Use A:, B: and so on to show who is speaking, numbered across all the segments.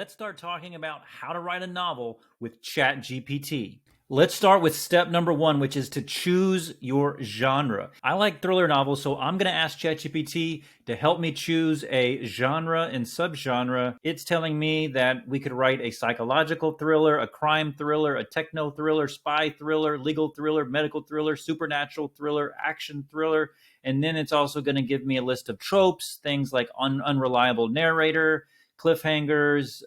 A: Let's start talking about how to write a novel with ChatGPT. Let's start with step number one, which is to choose your genre. I like thriller novels, so I'm going to ask ChatGPT to help me choose a genre and subgenre. It's telling me that we could write a psychological thriller, a crime thriller, a techno thriller, spy thriller, legal thriller, medical thriller, supernatural thriller, action thriller. And then it's also going to give me a list of tropes, things like unreliable narrator, cliffhangers,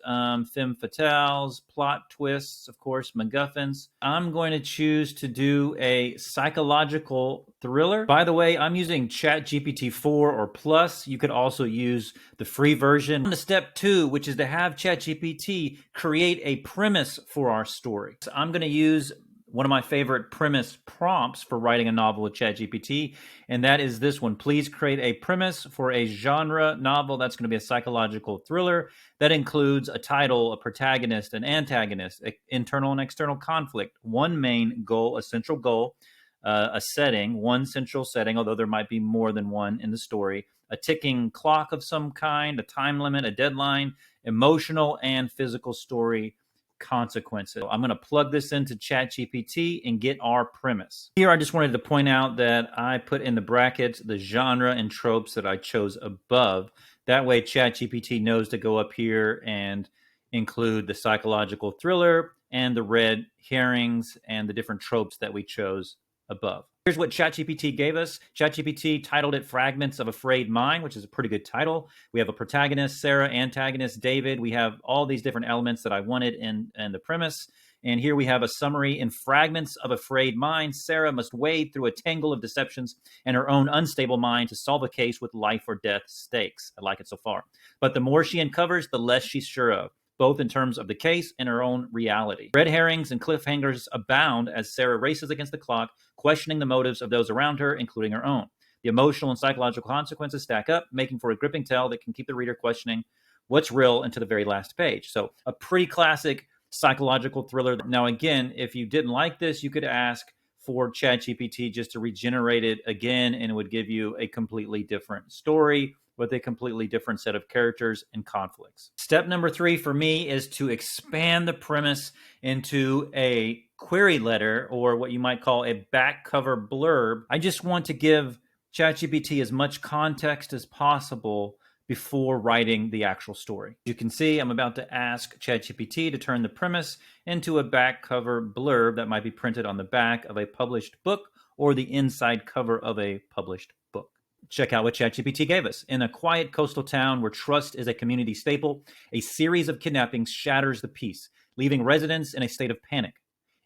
A: femme fatales, plot twists, of course, MacGuffins. I'm going to choose to do a psychological thriller. By the way, I'm using ChatGPT 4 or Plus. You could also use the free version. On to step two, which is to have ChatGPT create a premise for our story. So I'm going to use one of my favorite premise prompts for writing a novel with ChatGPT, and that is this one. Please create a premise for a genre novel that's going to be a psychological thriller that includes a title, a protagonist, an antagonist, internal and external conflict, one main goal, a central goal, a setting, one central setting, although there might be more than one in the story, a ticking clock of some kind, a time limit, a deadline, emotional and physical story consequences. I'm going to plug this into ChatGPT and get our premise. Here, I just wanted to point out that I put in the brackets the genre and tropes that I chose above. That way, ChatGPT knows to go up here and include the psychological thriller and the red herrings and the different tropes that we chose above. Here's what ChatGPT gave us. ChatGPT titled it Fragments of a Frayed Mind, which is a pretty good title. We have a protagonist, Sarah, antagonist, David. We have all these different elements that I wanted in the premise. And here we have a summary. In Fragments of a Frayed Mind, Sarah must wade through a tangle of deceptions and her own unstable mind to solve a case with life or death stakes. I like it so far. But the more she uncovers, the less she's sure of, both in terms of the case and her own reality. Red herrings and cliffhangers abound as Sarah races against the clock, questioning the motives of those around her, including her own. The emotional and psychological consequences stack up, making for a gripping tale that can keep the reader questioning what's real into the very last page. So a pretty classic psychological thriller. Now, again, if you didn't like this, you could ask for ChatGPT just to regenerate it again, and it would give you a completely different story with a completely different set of characters and conflicts. Step number three for me is to expand the premise into a query letter, or what you might call a back cover blurb. I just want to give ChatGPT as much context as possible before writing the actual story. You can see I'm about to ask ChatGPT to turn the premise into a back cover blurb that might be printed on the back of a published book or the inside cover of a published book. Check out what ChatGPT gave us. In a quiet coastal town where trust is a community staple, a series of kidnappings shatters the peace, leaving residents in a state of panic.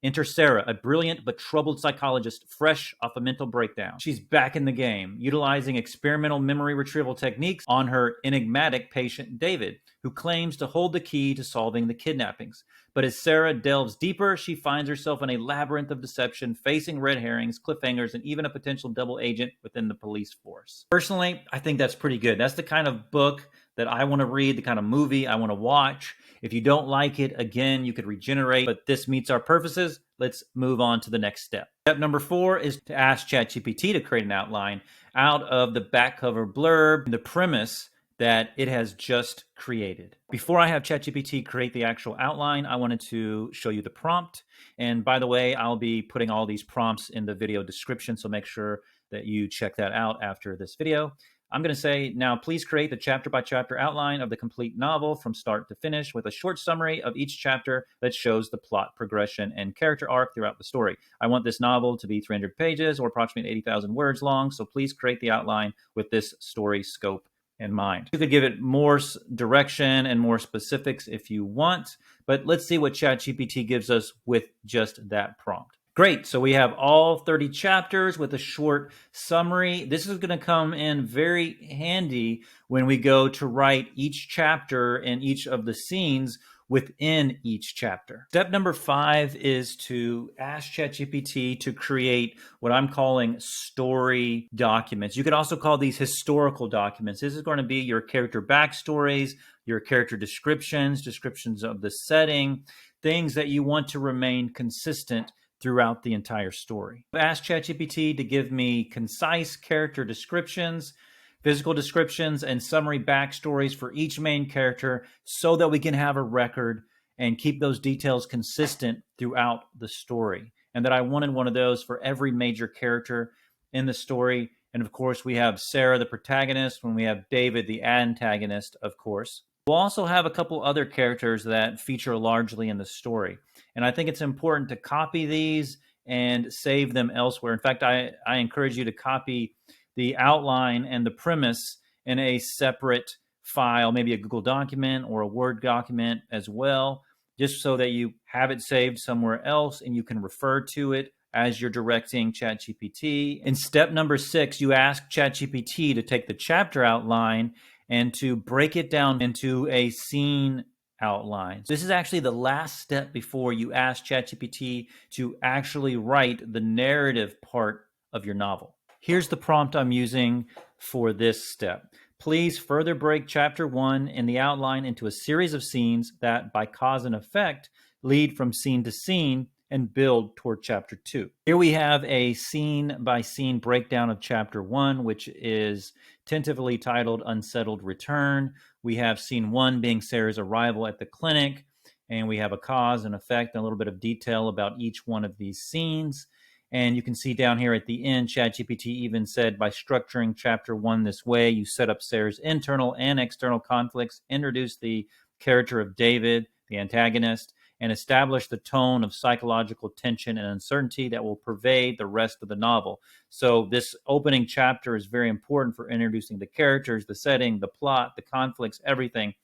A: Enter Sarah, a brilliant but troubled psychologist fresh off a mental breakdown. She's back in the game, utilizing experimental memory retrieval techniques on her enigmatic patient David, who claims to hold the key to solving the kidnappings. But as Sarah delves deeper, she finds herself in a labyrinth of deception, facing red herrings, cliffhangers, and even a potential double agent within the police force. Personally, I think that's pretty good. That's the kind of book that I want to read, the kind of movie I want to watch. If you don't like it, again, you could regenerate, but this meets our purposes. Let's move on to the next step. Step number 4 is to ask ChatGPT to create an outline out of the back cover blurb, the premise that it has just created. Before I have ChatGPT create the actual outline, I wanted to show you the prompt. And by the way, I'll be putting all these prompts in the video description, so make sure that you check that out after this video. I'm going to say, now please create the chapter-by-chapter outline of the complete novel from start to finish with a short summary of each chapter that shows the plot progression and character arc throughout the story. I want this novel to be 300 pages or approximately 80,000 words long, so please create the outline with this story scope in mind. You could give it more direction and more specifics if you want, but let's see what ChatGPT gives us with just that prompt. Great, so we have all 30 chapters with a short summary. This is going to come in very handy when we go to write each chapter and each of the scenes within each chapter. Step number 5 is to ask ChatGPT to create what I'm calling story documents. You could also call these historical documents. This is going to be your character backstories, your character descriptions of the setting, things that you want to remain consistent throughout the entire story. I've asked ChatGPT to give me concise character descriptions, physical descriptions and summary backstories for each main character so that we can have a record and keep those details consistent throughout the story. And that I wanted one of those for every major character in the story. And of course, we have Sarah, the protagonist, when we have David, the antagonist, of course. We'll also have a couple other characters that feature largely in the story. And I think it's important to copy these and save them elsewhere. In fact, I encourage you to copy the outline and the premise in a separate file, maybe a Google document or a Word document as well, just so that you have it saved somewhere else and you can refer to it as you're directing ChatGPT. In step number 6, you ask ChatGPT to take the chapter outline and to break it down into a scene outline. This is actually the last step before you ask ChatGPT to actually write the narrative part of your novel. Here's the prompt I'm using for this step. Please further break chapter 1 in the outline into a series of scenes that, by cause and effect, lead from scene to scene and build toward chapter 2. Here we have a scene-by-scene breakdown of chapter 1, which is tentatively titled Unsettled Return. We have scene 1 being Sarah's arrival at the clinic, and we have a cause and effect and a little bit of detail about each one of these scenes. And you can see down here at the end, ChatGPT even said, by structuring chapter 1 this way, you set up Sarah's internal and external conflicts, introduce the character of David, the antagonist, and establish the tone of psychological tension and uncertainty that will pervade the rest of the novel. So this opening chapter is very important for introducing the characters, the setting, the plot, the conflicts, everything.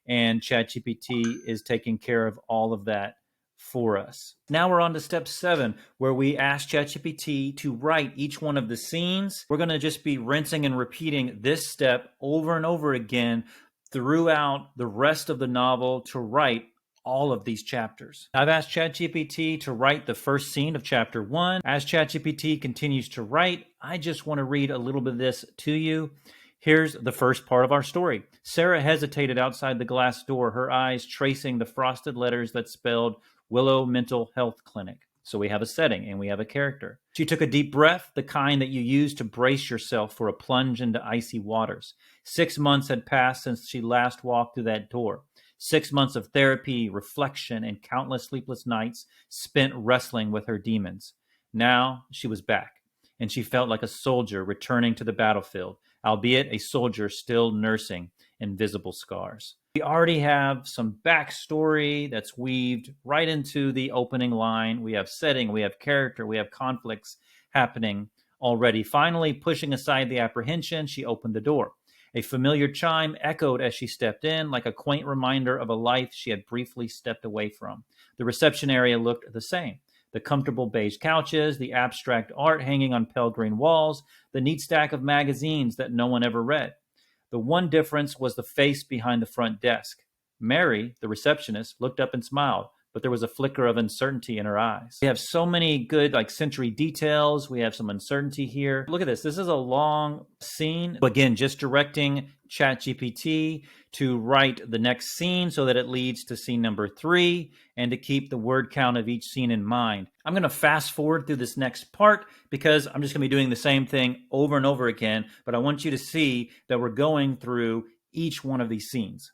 A: And ChatGPT is taking care of all of that for us. Now we're on to step 7, where we ask ChatGPT to write each one of the scenes. We're going to just be rinsing and repeating this step over and over again throughout the rest of the novel to write all of these chapters. I've asked ChatGPT to write the first scene of chapter 1. As ChatGPT continues to write, I just want to read a little bit of this to you. Here's the first part of our story. Sarah hesitated outside the glass door, her eyes tracing the frosted letters that spelled Willow Mental Health Clinic. So we have a setting and we have a character. She took a deep breath, the kind that you use to brace yourself for a plunge into icy waters. 6 months had passed since she last walked through that door. 6 months of therapy, reflection, and countless sleepless nights spent wrestling with her demons. Now she was back, and she felt like a soldier returning to the battlefield, albeit a soldier still nursing invisible scars. We already have some backstory that's weaved right into the opening line. We have setting, we have character, we have conflicts happening already. Finally, pushing aside the apprehension, she opened the door. A familiar chime echoed as she stepped in, like a quaint reminder of a life she had briefly stepped away from. The reception area looked the same. The comfortable beige couches, the abstract art hanging on pale green walls, the neat stack of magazines that no one ever read. The one difference was the face behind the front desk. Mary, the receptionist, looked up and smiled, but there was a flicker of uncertainty in her eyes. We have so many good sensory details. We have some uncertainty here. Look at this. This is a long scene. Again, just directing ChatGPT to write the next scene so that it leads to scene number 3 and to keep the word count of each scene in mind. I'm going to fast forward through this next part because I'm just going to be doing the same thing over and over again, but I want you to see that we're going through each one of these scenes.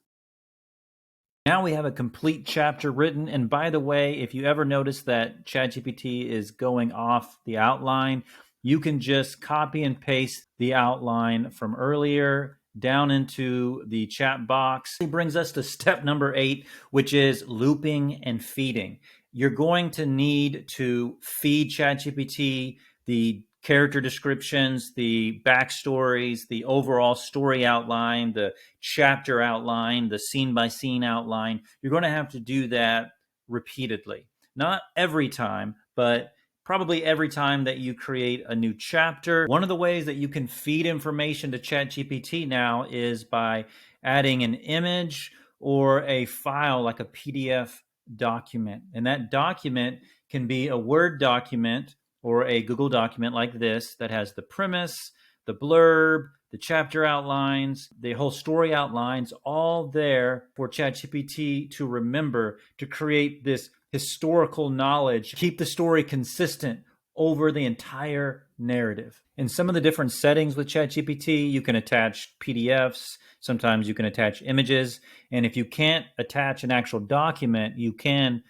A: Now we have a complete chapter written. And by the way, if you ever notice that ChatGPT is going off the outline, you can just copy and paste the outline from earlier down into the chat box. It brings us to step number 8, which is looping and feeding. You're going to need to feed ChatGPT the character descriptions, the backstories, the overall story outline, the chapter outline, the scene-by-scene outline. You're going to have to do that repeatedly. Not every time, but probably every time that you create a new chapter. One of the ways that you can feed information to ChatGPT now is by adding an image or a file like a PDF document. And that document can be a Word document or a Google document like this that has the premise, the blurb, the chapter outlines, the whole story outlines, all there for ChatGPT to remember, to create this historical knowledge, keep the story consistent over the entire narrative. In some of the different settings with ChatGPT, you can attach PDFs, sometimes you can attach images, and if you can't attach an actual document, you can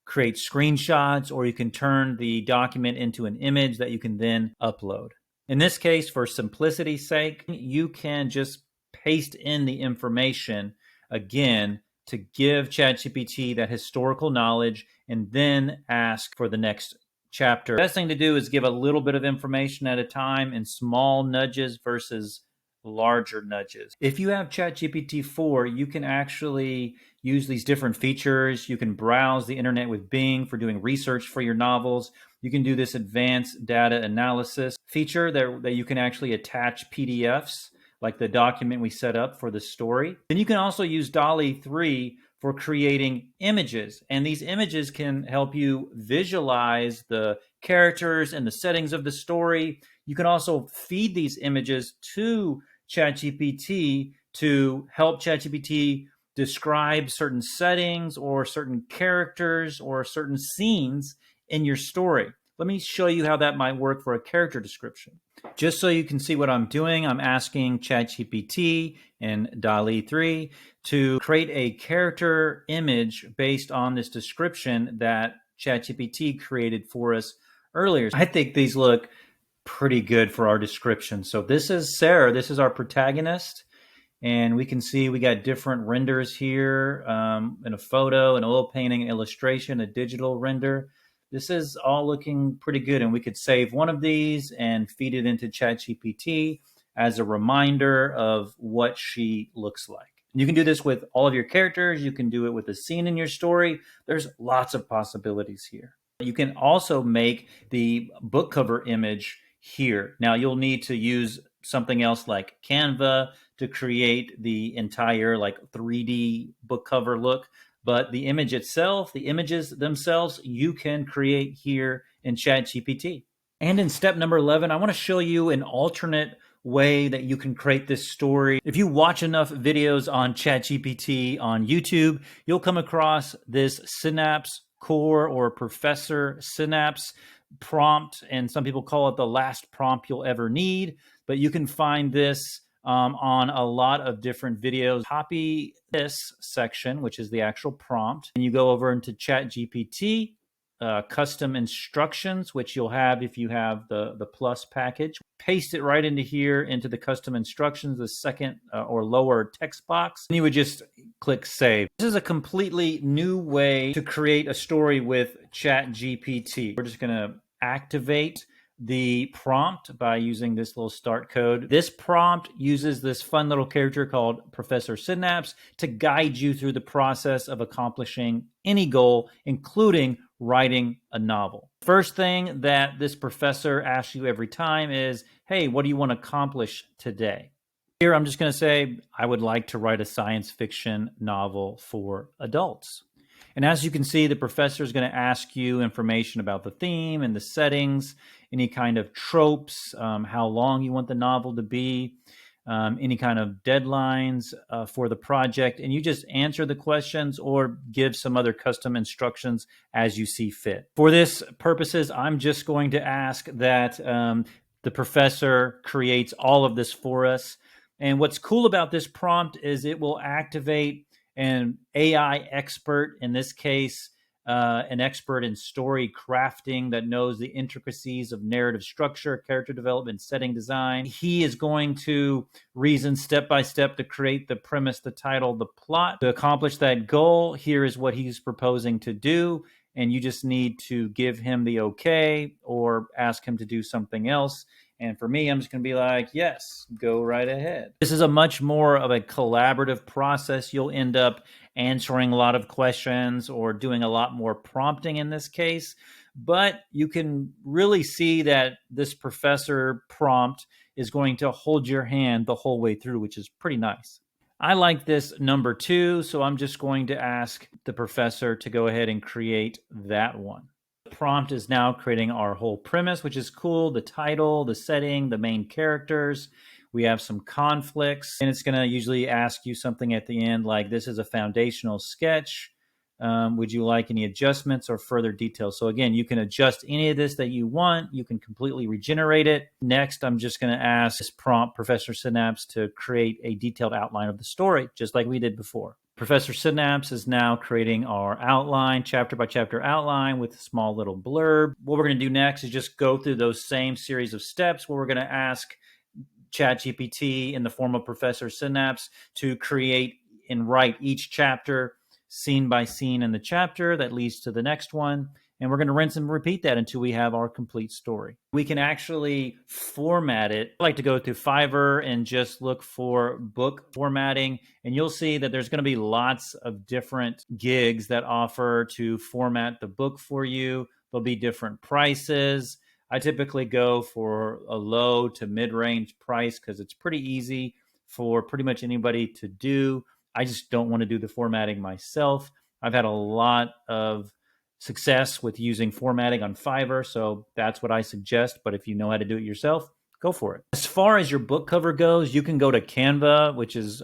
A: create screenshots or you can turn the document into an image that you can then upload. In this case, for simplicity's sake, you can just paste in the information again to give ChatGPT that historical knowledge and then ask for the next chapter. The best thing to do is give a little bit of information at a time in small nudges versus larger nudges. If you have ChatGPT 4, you can actually use these different features. You can browse the internet with Bing for doing research for your novels. You can do this advanced data analysis feature that you can actually attach PDFs, like the document we set up for the story. Then you can also use DALL-E 3 for creating images. And these images can help you visualize the characters and the settings of the story. You can also feed these images to ChatGPT to help ChatGPT describe certain settings or certain characters or certain scenes in your story. Let me show you how that might work for a character description. Just so you can see what I'm doing, I'm asking ChatGPT and DALL-E 3 to create a character image based on this description that ChatGPT created for us earlier. I think these look pretty good for our description. So this is Sarah. This is our protagonist. And we can see we got different renders here in a photo, an oil painting, an illustration, a digital render. This is all looking pretty good, and we could save one of these and feed it into ChatGPT as a reminder of what she looks like. You can do this with all of your characters. You can do it with a scene in your story. There's lots of possibilities here. You can also make the book cover image here. Now, you'll need to use something else like Canva to create the entire 3D book cover look. But the image itself, the images themselves, you can create here in ChatGPT. And in step number 11, I want to show you an alternate way that you can create this story. If you watch enough videos on ChatGPT on YouTube, you'll come across this Synapse Core or Professor Synapse prompt, and some people call it the last prompt you'll ever need. But you can find this on a lot of different videos. Copy this section, which is the actual prompt, and you go over into ChatGPT, custom instructions, which you'll have if you have the Plus package. Paste it right into here, into the custom instructions, the second or lower text box. And you would just click save. This is a completely new way to create a story with ChatGPT. We're just going to activate the prompt by using this little start code. This prompt uses this fun little character called Professor Synapse to guide you through the process of accomplishing any goal, including writing a novel. First thing that this professor asks you every time is, hey, what do you want to accomplish today? Here, I'm just going to say, I would like to write a science fiction novel for adults. And as you can see, the professor is going to ask you information about the theme and the settings, any kind of tropes, how long you want the novel to be, any kind of deadlines for the project. And you just answer the questions or give some other custom instructions as you see fit. For this purposes, I'm just going to ask that the professor creates all of this for us. And what's cool about this prompt is it will activate an AI expert, in this case, an expert in story crafting that knows the intricacies of narrative structure, character development, setting design. He is going to reason step by step to create the premise, the title, the plot. To accomplish that goal, here is what he's proposing to do, and you just need to give him the okay or ask him to do something else. And for me, I'm just going to be like, yes, go right ahead. This is a much more of a collaborative process. You'll end up answering a lot of questions or doing a lot more prompting in this case. But you can really see that this professor prompt is going to hold your hand the whole way through, which is pretty nice. I like this number 2, so I'm just going to ask the professor to go ahead and create that one. Prompt is now creating our whole premise, which is cool. The title, the setting, the main characters. We have some conflicts, and it's going to usually ask you something at the end like, this is a foundational sketch. Would you like any adjustments or further details? So again, you can adjust any of this that you want. You can completely regenerate it. Next, I'm just going to ask this prompt, Professor Synapse, to create a detailed outline of the story, just like we did before. Professor Synapse is now creating our outline, chapter by chapter outline with a small little blurb. What we're going to do next is just go through those same series of steps where we're going to ask ChatGPT in the form of Professor Synapse to create and write each chapter scene by scene in the chapter that leads to the next one. And we're going to rinse and repeat that until we have our complete story. We can actually format it. I like to go to Fiverr and just look for book formatting. And you'll see that there's going to be lots of different gigs that offer to format the book for you. There'll be different prices. I typically go for a low to mid-range price because it's pretty easy for pretty much anybody to do. I just don't want to do the formatting myself. I've had a lot of success with using formatting on Fiverr, so that's what I suggest. But if you know how to do it yourself, go for it. As far as your book cover goes, you can go to Canva,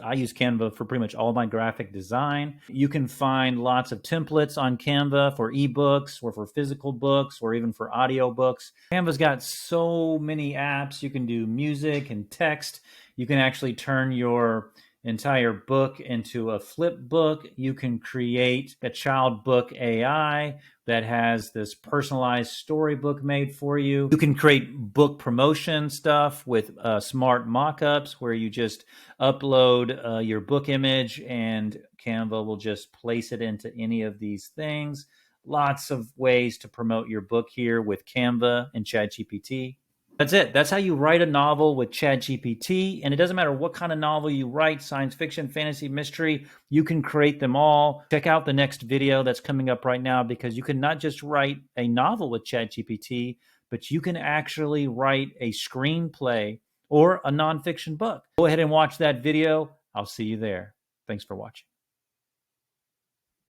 A: I use Canva for pretty much all my graphic design. You can find lots of templates on Canva for ebooks or for physical books or even for audio books. Canva's got so many apps. You can do music and text. You can actually turn your entire book into a flip book. You can create a child book AI that has this personalized storybook made for you. You can create book promotion stuff with smart mockups where you just upload your book image and Canva will just place it into any of these things. Lots of ways to promote your book here with Canva and ChatGPT. That's it. That's how you write a novel with ChatGPT. And it doesn't matter what kind of novel you write, science fiction, fantasy, mystery, you can create them all. Check out the next video that's coming up right now because you can not just write a novel with ChatGPT, but you can actually write a screenplay or a nonfiction book. Go ahead and watch that video. I'll see you there. Thanks for watching.